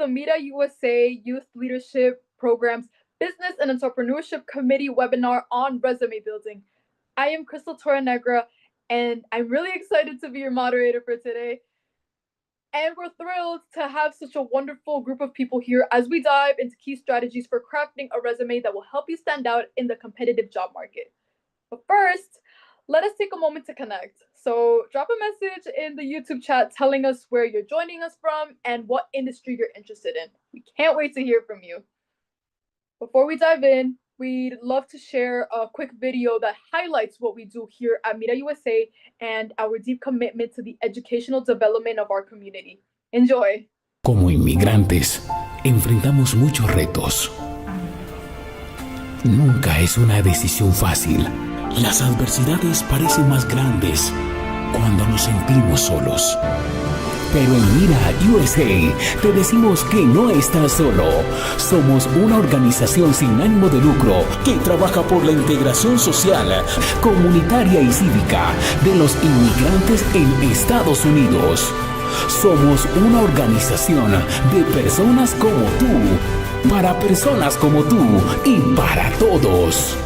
the MIRA USA Youth Leadership Program's Business and Entrepreneurship Committee webinar on resume building. I am Crystal Torrenegra, and I'm really excited to be your moderator for today. And we're thrilled to have such a wonderful group of people here as we dive into key strategies for crafting a resume that will help you stand out in the competitive job market. But first, let us take a moment to connect. So drop a message in the YouTube chat telling us where you're joining us from and what industry you're interested in. We can't wait to hear from you. Before we dive in, we'd love to share a quick video that highlights what we do here at MIRA USA and our deep commitment to the educational development of our community. Enjoy. Como inmigrantes, enfrentamos muchos retos. Nunca es una decisión fácil. Las adversidades parecen más grandes cuando nos sentimos solos. Pero en MIRA USA te decimos que no estás solo. Somos una organización sin ánimo de lucro que trabaja por la integración social, comunitaria y cívica de los inmigrantes en Estados Unidos. Somos una organización de personas como tú, para personas como tú y para todos.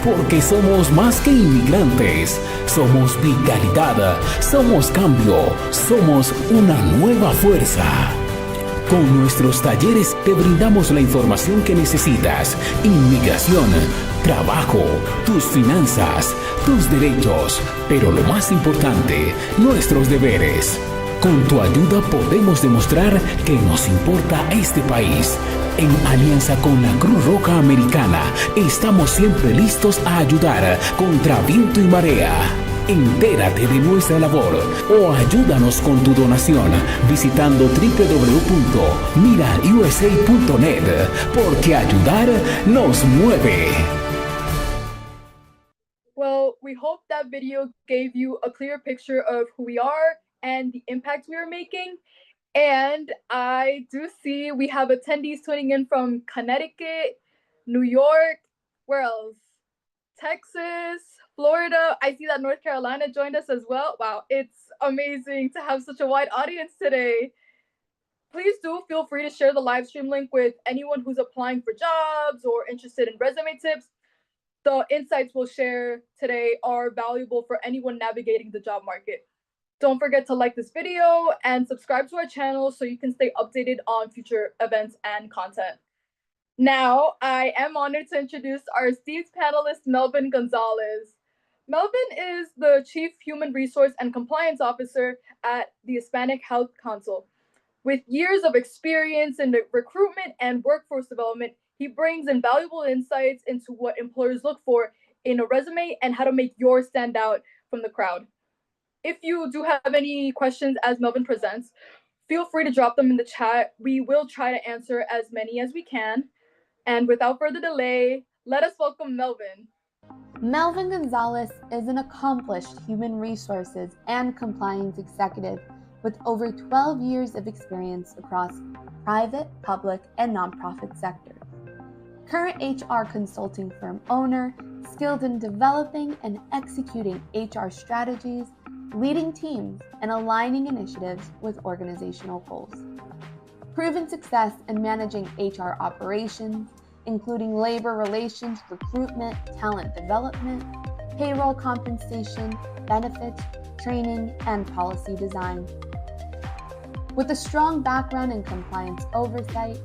Porque somos más que inmigrantes, somos vitalidad, somos cambio, somos una nueva fuerza. Con nuestros talleres te brindamos la información que necesitas: inmigración, trabajo, tus finanzas, tus derechos, pero lo más importante, nuestros deberes. Con tu ayuda podemos demostrar que nos importa este país. En alianza con la Cruz Roja Americana, estamos siempre listos a ayudar contra viento y marea. Entérate de nuestra labor o ayúdanos con tu donación visitando www.mirausa.net, porque ayudar nos mueve. Well, we hope that video gave you a clear picture of who we are and the impact we are making. And I do see we have attendees tuning in from Connecticut, New York, where else? Texas, Florida. I see that North Carolina joined us as well. Wow, it's amazing to have such a wide audience today. Please do feel free to share the live stream link with anyone who's applying for jobs or interested in resume tips. The insights we'll share today are valuable for anyone navigating the job market. Don't forget to like this video and subscribe to our channel so you can stay updated on future events and content. Now, I am honored to introduce our esteemed panelist, Melvin González. Melvin is the Chief Human Resource and Compliance Officer at the Hispanic Health Council. With years of experience in recruitment and workforce development, he brings invaluable insights into what employers look for in a resume and how to make yours stand out from the crowd. If you do have any questions as Melvin presents, feel free to drop them in the chat. We will try to answer as many as we can. And without further delay, let us welcome Melvin. Melvin González is an accomplished human resources and compliance executive with over 12 years of experience across private, public, and nonprofit sectors. Current HR consulting firm owner, skilled in developing and executing HR strategies, leading teams, and aligning initiatives with organizational goals. Proven success in managing HR operations, including labor relations, recruitment, talent development, payroll compensation, benefits, training, and policy design. With a strong background in compliance oversight,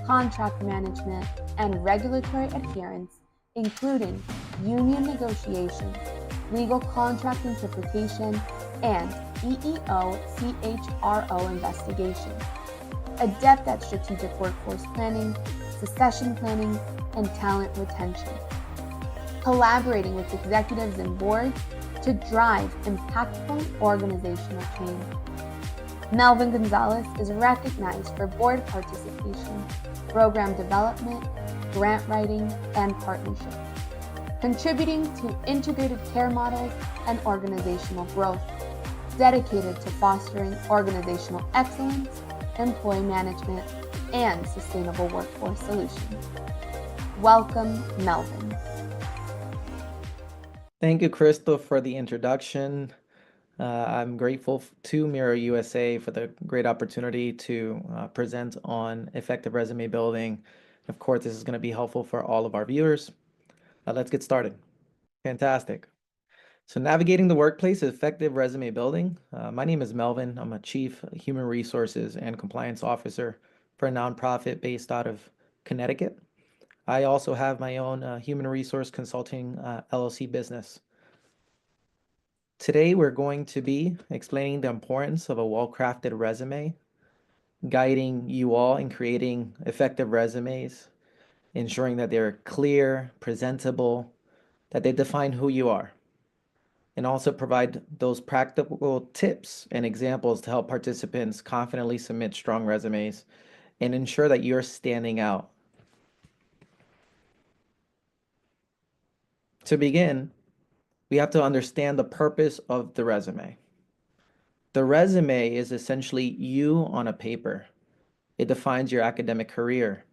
contract management, and regulatory adherence, including union negotiations, legal contract interpretation, and EEO-CHRO investigation. Adept at strategic workforce planning, succession planning, and talent retention. Collaborating with executives and boards to drive impactful organizational change. Melvin González is recognized for board participation, program development, grant writing, and partnerships, contributing to integrated care models and organizational growth, dedicated to fostering organizational excellence, employee management, and sustainable workforce solutions. Welcome, Melvin. Thank you, Crystal, for the introduction. I'm grateful to MIRA USA for the great opportunity to present on effective resume building. Of course, this is going to be helpful for all of our viewers. Let's get started. Fantastic. So navigating the workplace, effective resume building. My name is Melvin. I'm a Chief Human Resources and Compliance Officer for a nonprofit based out of Connecticut. I also have my own human resource consulting LLC business. Today, we're going to be explaining the importance of a well-crafted resume, guiding you all in creating effective resumes, ensuring that they're clear, presentable, that they define who you are, and also provide those practical tips and examples to help participants confidently submit strong resumes and ensure that you're standing out. To begin, we have to understand the purpose of the resume. The resume is essentially you on a paper. It defines your academic career.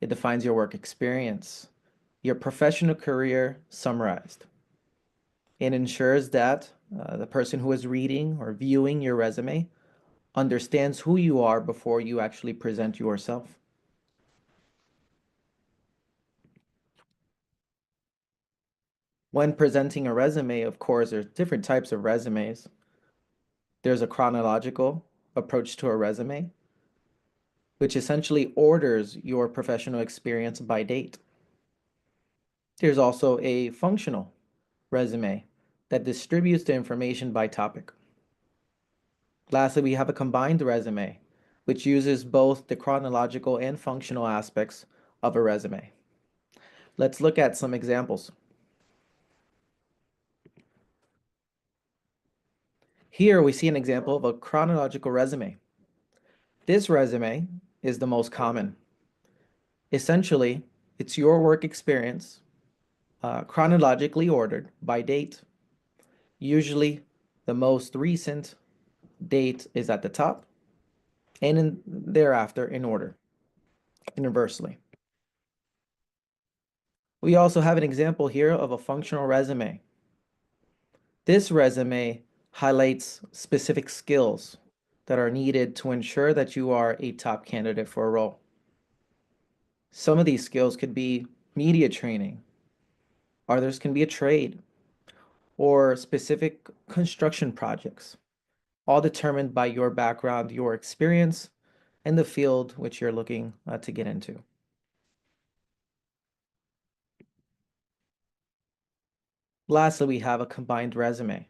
It defines your work experience, your professional career summarized. It ensures that the person who is reading or viewing your resume understands who you are before you actually present yourself. When presenting a resume, of course, there's different types of resumes. There's a chronological approach to a resume, which essentially orders your professional experience by date. There's also a functional resume that distributes the information by topic. Lastly, we have a combined resume, which uses both the chronological and functional aspects of a resume. Let's look at some examples. Here we see an example of a chronological resume. This resume is the most common. Essentially, it's your work experience chronologically ordered by date. Usually, the most recent date is at the top and thereafter in order, inversely. We also have an example here of a functional resume. This resume highlights specific skills that are needed to ensure that you are a top candidate for a role. Some of these skills could be media training, others can be a trade, or specific construction projects, all determined by your background, your experience, and the field which you're looking to get into. Lastly, we have a combined resume.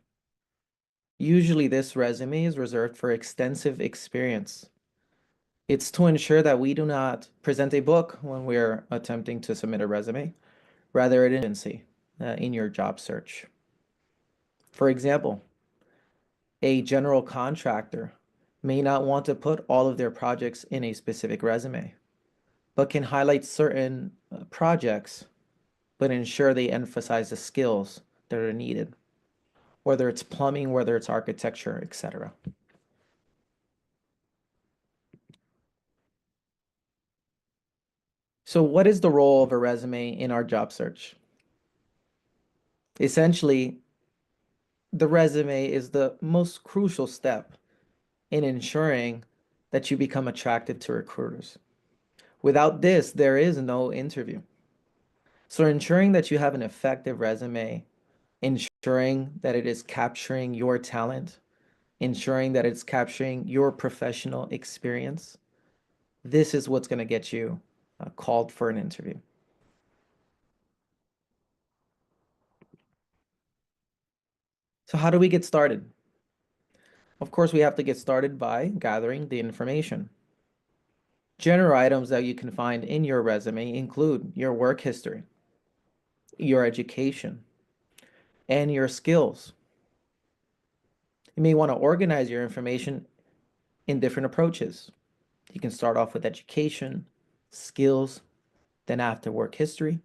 Usually this resume is reserved for extensive experience. It's to ensure that we do not present a book when we're attempting to submit a resume, rather an agency in your job search. For example, a general contractor may not want to put all of their projects in a specific resume, but can highlight certain projects, but ensure they emphasize the skills that are needed, whether it's plumbing, whether it's architecture, etc. So what is the role of a resume in our job search? Essentially, the resume is the most crucial step in ensuring that you become attractive to recruiters. Without this, there is no interview. So ensuring that you have an effective resume, ensuring that it is capturing your talent, ensuring that it's capturing your professional experience, this is what's going to get you called for an interview. So how do we get started? Of course, we have to get started by gathering the information. General items that you can find in your resume include your work history, your education, and your skills. You may want to organize your information in different approaches. You can start off with education, skills, then after work history,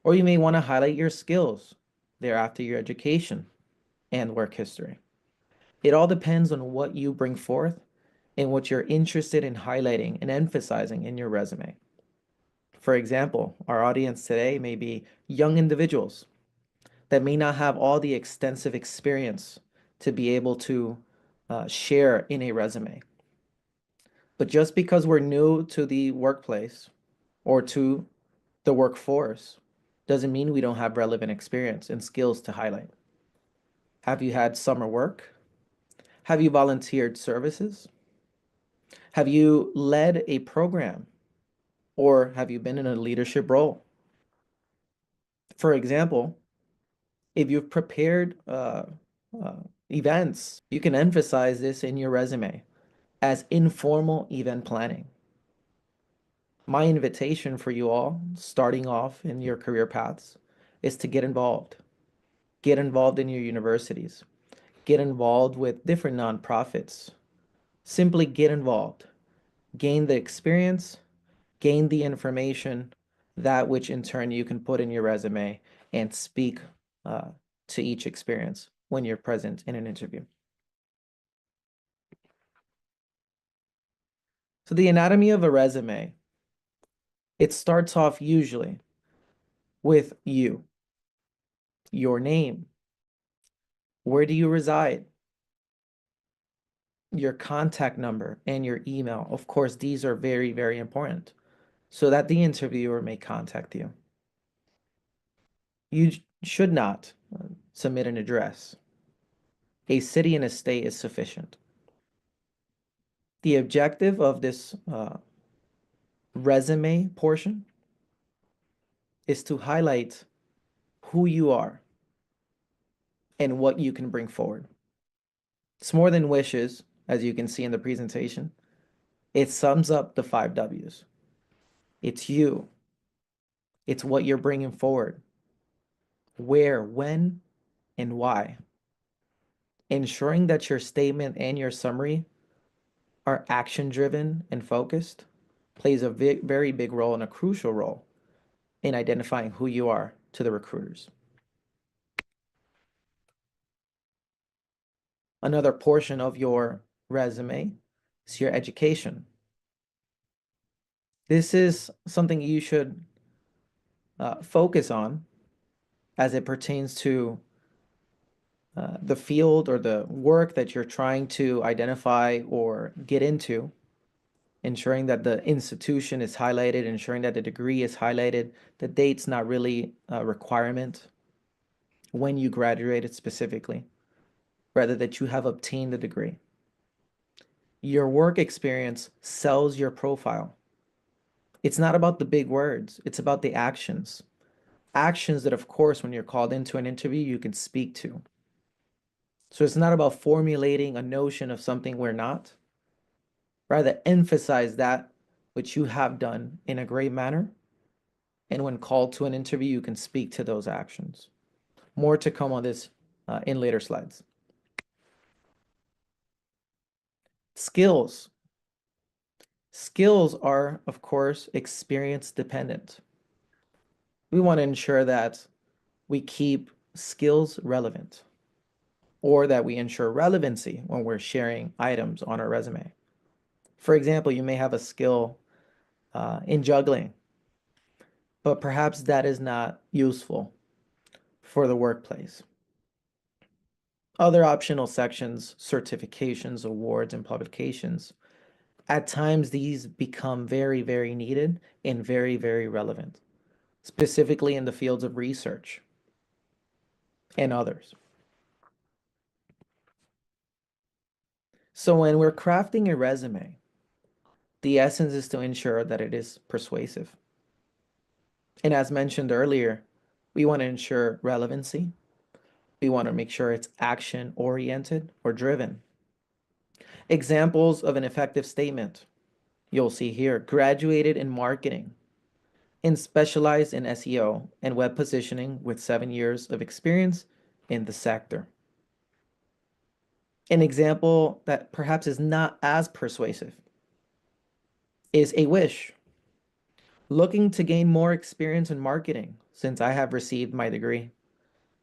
or you may want to highlight your skills, thereafter your education and work history. It all depends on what you bring forth and what you're interested in highlighting and emphasizing in your resume. For example, our audience today may be young individuals that may not have all the extensive experience to be able to share in a resume. But just because we're new to the workplace or to the workforce doesn't mean we don't have relevant experience and skills to highlight. Have you had summer work? Have you volunteered services? Have you led a program? Or have you been in a leadership role? For example, if you've prepared events, you can emphasize this in your resume as informal event planning. My invitation for you all, starting off in your career paths, is to get involved. Get involved in your universities. Get involved with different nonprofits. Simply get involved. Gain the experience, gain the information, that which in turn you can put in your resume and speak to each experience when you're present in an interview. So the anatomy of a resume, it starts off usually with you, your name, where do you reside, your contact number, and your email. Of course, these are very, very important so that the interviewer may contact you. You should not submit an address. A city and a state is sufficient. The objective of this resume portion is to highlight who you are and what you can bring forward. It's more than wishes, as you can see in the presentation. It sums up the 5 W's. It's you. It's what you're bringing forward. Where, when, and why. Ensuring that your statement and your summary are action-driven and focused plays a very big role and a crucial role in identifying who you are to the recruiters. Another portion of your resume is your education. This is something you should focus on as it pertains to the field or the work that you're trying to identify or get into, ensuring that the institution is highlighted, ensuring that the degree is highlighted. The date's not really a requirement when you graduated specifically, rather that you have obtained the degree. Your work experience sells your profile. It's not about the big words, it's about the actions. Actions that, of course, when you're called into an interview, you can speak to. So it's not about formulating a notion of something we're not. Rather, emphasize that which you have done in a great manner. And when called to an interview, you can speak to those actions. More to come on this in later slides. Skills. Skills are, of course, experience dependent. We want to ensure that we keep skills relevant, or that we ensure relevancy when we're sharing items on our resume. For example, you may have a skill in juggling, but perhaps that is not useful for the workplace. Other optional sections, certifications, awards, and publications, at times these become very, very needed and very, very relevant, specifically in the fields of research and others. So when we're crafting a resume, the essence is to ensure that it is persuasive. And as mentioned earlier, we want to ensure relevancy. We want to make sure it's action-oriented or driven. Examples of an effective statement. You'll see here, graduated in marketing and specialized in SEO and web positioning with 7 years of experience in the sector. An example that perhaps is not as persuasive is a wish. Looking to gain more experience in marketing since I have received my degree,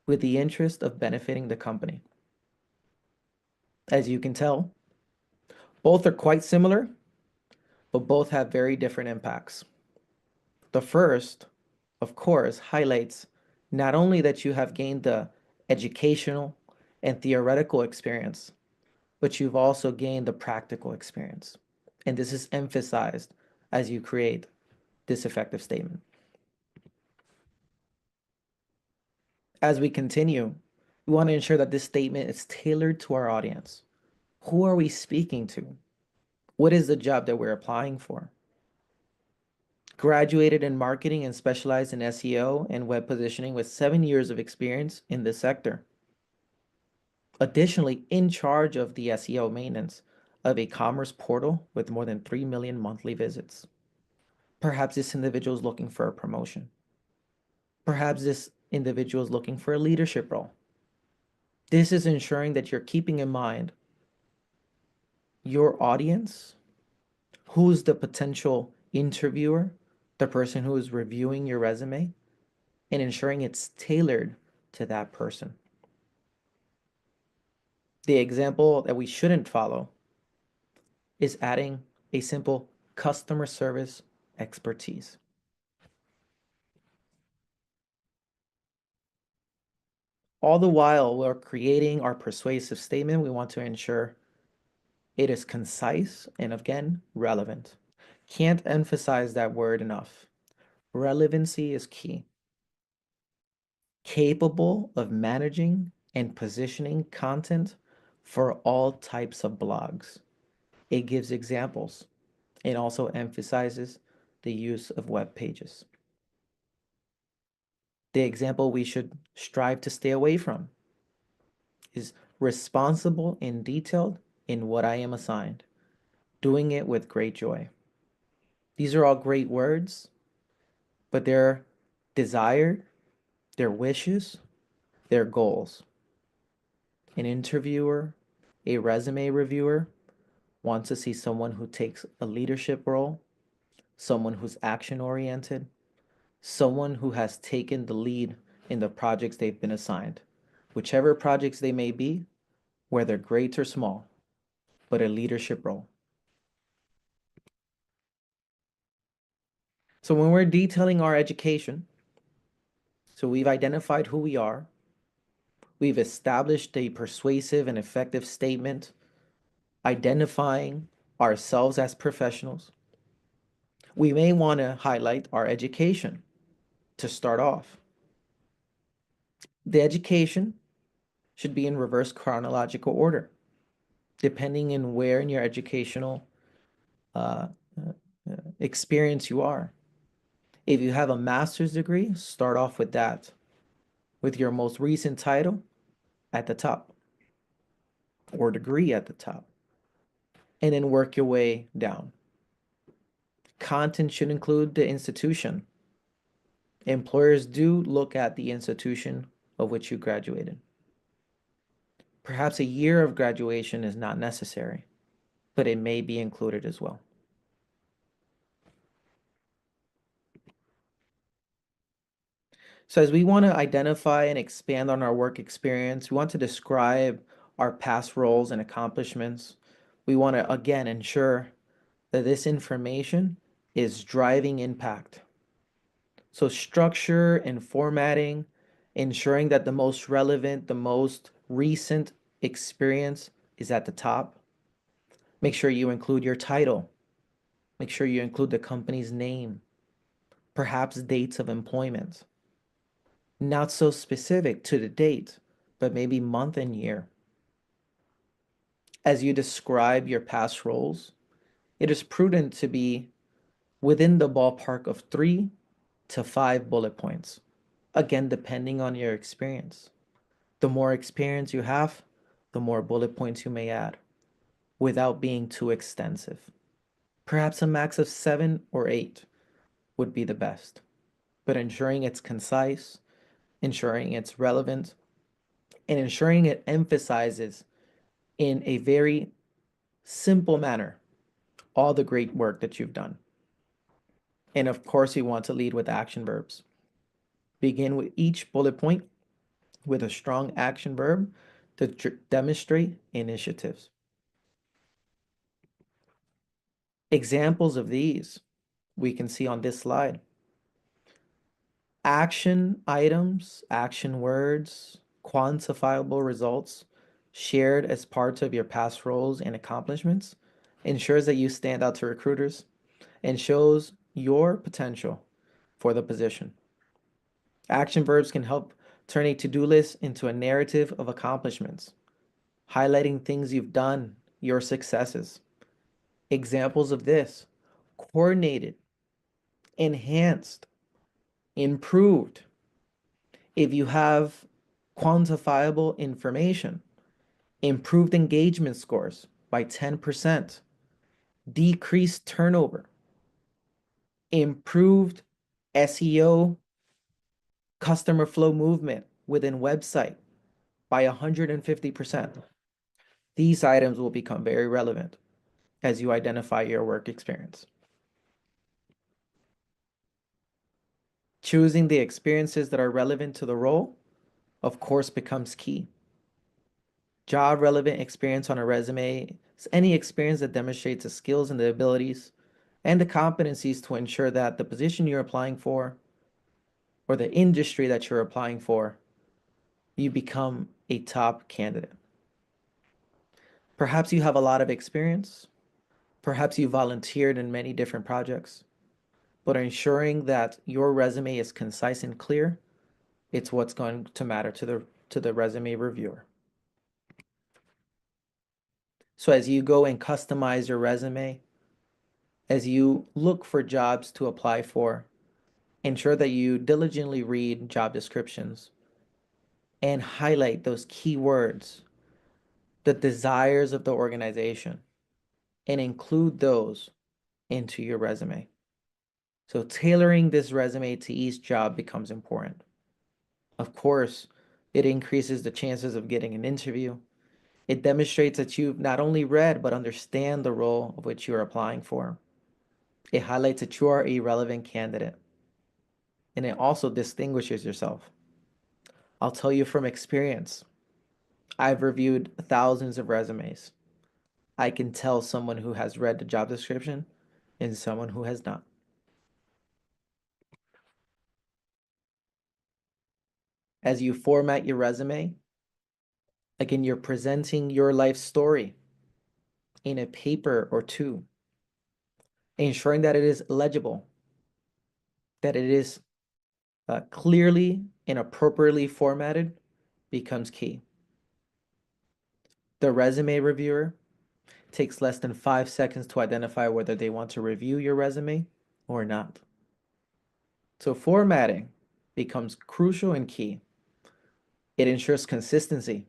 with the interest of benefiting the company. As you can tell, both are quite similar, but both have very different impacts. The first, of course, highlights not only that you have gained the educational and theoretical experience, but you've also gained the practical experience. And this is emphasized as you create this effective statement. As we continue, we want to ensure that this statement is tailored to our audience. Who are we speaking to? What is the job that we're applying for? Graduated in marketing and specialized in SEO and web positioning with 7 years of experience in this sector. Additionally, in charge of the SEO maintenance of a commerce portal with more than 3 million monthly visits. Perhaps this individual is looking for a promotion. Perhaps this individual is looking for a leadership role. This is ensuring that you're keeping in mind your audience, who's the potential interviewer, the person who is reviewing your resume, and ensuring it's tailored to that person. The example that we shouldn't follow is adding a simple customer service expertise. All the while we're creating our persuasive statement, we want to ensure it is concise and, again, relevant. Can't emphasize that word enough. Relevancy is key. Capable of managing and positioning content for all types of blogs. It gives examples and also emphasizes the use of web pages. The example we should strive to stay away from is responsible and detailed in what I am assigned, doing it with great joy. These are all great words, but they're desired, their wishes, their goals. An interviewer, a resume reviewer wants to see someone who takes a leadership role, someone who's action-oriented, someone who has taken the lead in the projects they've been assigned, whichever projects they may be, whether great or small, but a leadership role. So when we're detailing our education, so we've identified who we are, we've established a persuasive and effective statement, identifying ourselves as professionals. We may want to highlight our education to start off. The education should be in reverse chronological order, depending on where in your educational experience you are. If you have a master's degree, start off with that, with your most recent title at the top, or degree at the top, and then work your way down. Content should include the institution. Employers do look at the institution of which you graduated. Perhaps a year of graduation is not necessary, but it may be included as well. So as we want to identify and expand on our work experience, we want to describe our past roles and accomplishments. We want to, again, ensure that this information is driving impact. So structure and formatting, ensuring that the most relevant, the most recent experience is at the top. Make sure you include your title. Make sure you include the company's name, perhaps dates of employment. Not so specific to the date, but maybe month and year. As you describe your past roles, it is prudent to be within the ballpark of 3 to 5 bullet points. Again, depending on your experience. The more experience you have, the more bullet points you may add without being too extensive. Perhaps a max of 7 or 8 would be the best, but ensuring it's concise, ensuring it's relevant, and ensuring it emphasizes in a very simple manner all the great work that you've done. And of course, you want to lead with action verbs. Begin with each bullet point with a strong action verb to demonstrate initiatives. Examples of these we can see on this slide. Action items, action words, quantifiable results shared as parts of your past roles and accomplishments, ensures that you stand out to recruiters and shows your potential for the position. Action verbs can help turn a to-do list into a narrative of accomplishments, highlighting things you've done, your successes. Examples of this: coordinated, enhanced, improved. If you have quantifiable information, improved engagement scores by 10%, decreased turnover, improved SEO customer flow movement within website by 150%. These items will become very relevant as you identify your work experience. Choosing the experiences that are relevant to the role, of course, becomes key. Job relevant experience on a resume is any experience that demonstrates the skills and the abilities and the competencies to ensure that the position you're applying for or the industry that you're applying for, you become a top candidate. Perhaps you have a lot of experience. Perhaps you volunteered in many different projects, but ensuring that your resume is concise and clear, it's what's going to matter to the resume reviewer. So as you go and customize your resume, as you look for jobs to apply for, ensure that you diligently read job descriptions and highlight those keywords, the desires of the organization, and include those into your resume. So tailoring this resume to each job becomes important. Of course, it increases the chances of getting an interview. It demonstrates that you've not only read, but understand the role of which you're applying for. It highlights that you are a relevant candidate. And it also distinguishes yourself. I'll tell you from experience, I've reviewed thousands of resumes. I can tell someone who has read the job description and someone who has not. As you format your resume, again, you're presenting your life story in a paper or two, ensuring that it is legible, that it is clearly and appropriately formatted becomes key. The resume reviewer takes less than 5 seconds to identify whether they want to review your resume or not. So formatting becomes crucial and key. It ensures consistency.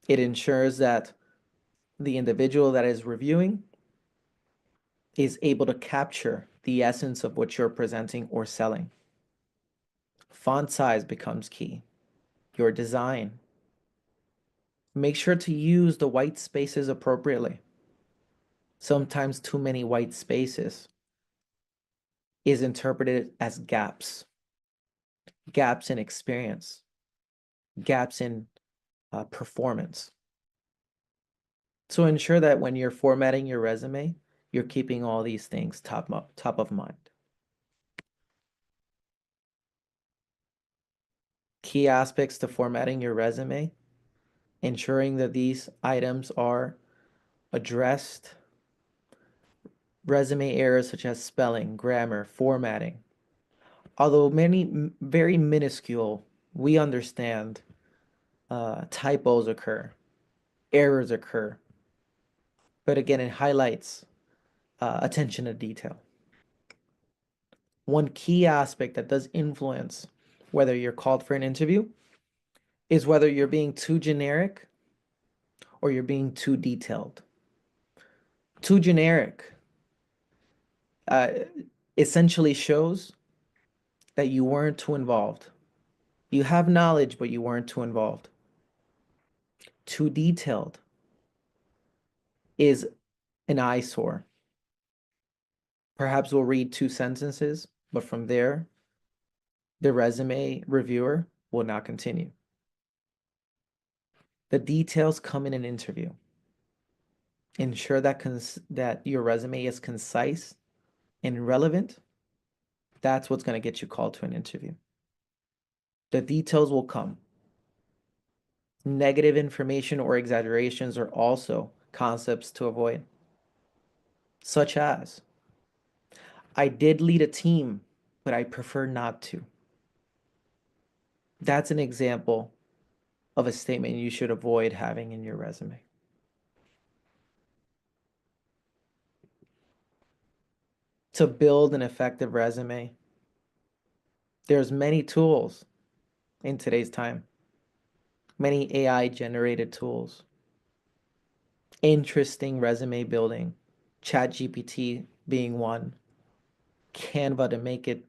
It ensures that the individual that is reviewing is able to capture the essence of what you're presenting or selling. Font size becomes key. Your design. Make sure to use the white spaces appropriately. Sometimes too many white spaces is interpreted as gaps. Gaps in experience. Gaps in performance. So ensure that when you're formatting your resume, you're keeping all these things top of mind. Key aspects to formatting your resume, ensuring that these items are addressed. Resume errors such as spelling, grammar, formatting. Although many very minuscule, we understand typos occur, errors occur. But again, it highlights attention to detail. One key aspect that does influence whether you're called for an interview is whether you're being too generic or you're being too detailed. Too generic essentially shows that you weren't too involved. You have knowledge, but you weren't too involved. Too detailed is an eyesore. Perhaps we'll read 2 sentences, but from there, the resume reviewer will not continue. The details come in an interview. Ensure that your resume is concise and relevant. That's what's going to get you called to an interview. The details will come. Negative information or exaggerations are also concepts to avoid, such as, I did lead a team, but I prefer not to. That's an example of a statement you should avoid having in your resume. To build an effective resume, there's many tools in today's time, many AI generated tools, interesting resume building, ChatGPT being one, Canva to make it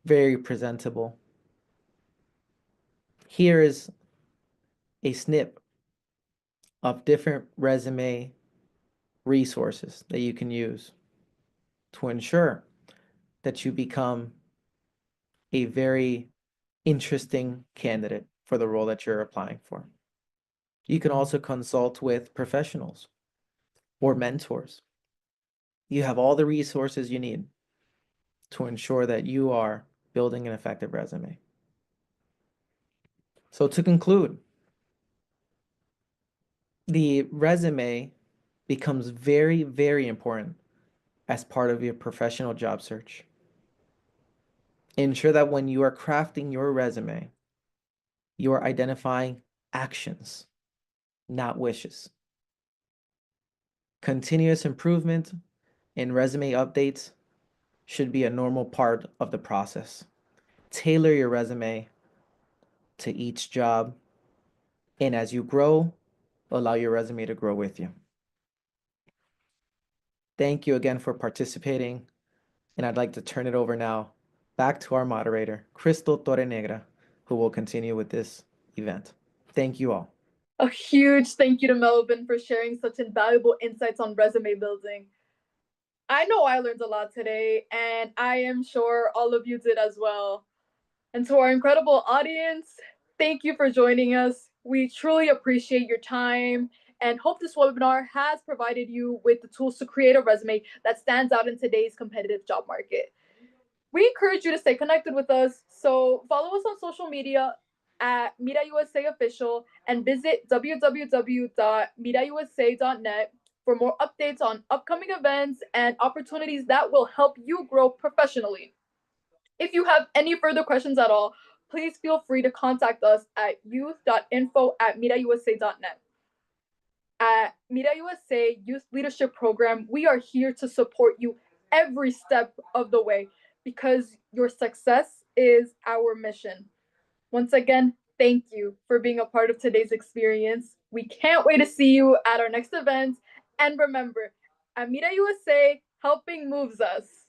very presentable. Here is a snip of different resume resources that you can use to ensure that you become a very interesting candidate for the role that you're applying for. You can also consult with professionals or mentors. You have all the resources you need to ensure that you are building an effective resume. So to conclude, the resume becomes very, very important as part of your professional job search. Ensure that when you are crafting your resume, you are identifying actions, not wishes. Continuous improvement and resume updates should be a normal part of the process. Tailor your resume to each job, and as you grow, allow your resume to grow with you. Thank you again for participating, and I'd like to turn it over now back to our moderator, Crystal Torrenegra, who will continue with this event. Thank you all. A huge thank you to Melvin for sharing such invaluable insights on resume building. I know I learned a lot today, and I am sure all of you did as well. And to our incredible audience, thank you for joining us. We truly appreciate your time and hope this webinar has provided you with the tools to create a resume that stands out in today's competitive job market. We encourage you to stay connected with us, so follow us on social media at MIRAUSA Official and visit www.mirausa.net for more updates on upcoming events and opportunities that will help you grow professionally. If you have any further questions at all, please feel free to contact us at youth.info@mirausa.net. At MIRAUSA Youth Leadership Program, we are here to support you every step of the way because your success is our mission. Once again, thank you for being a part of today's experience. We can't wait to see you at our next event. And remember, at MIRAUSA, helping moves us.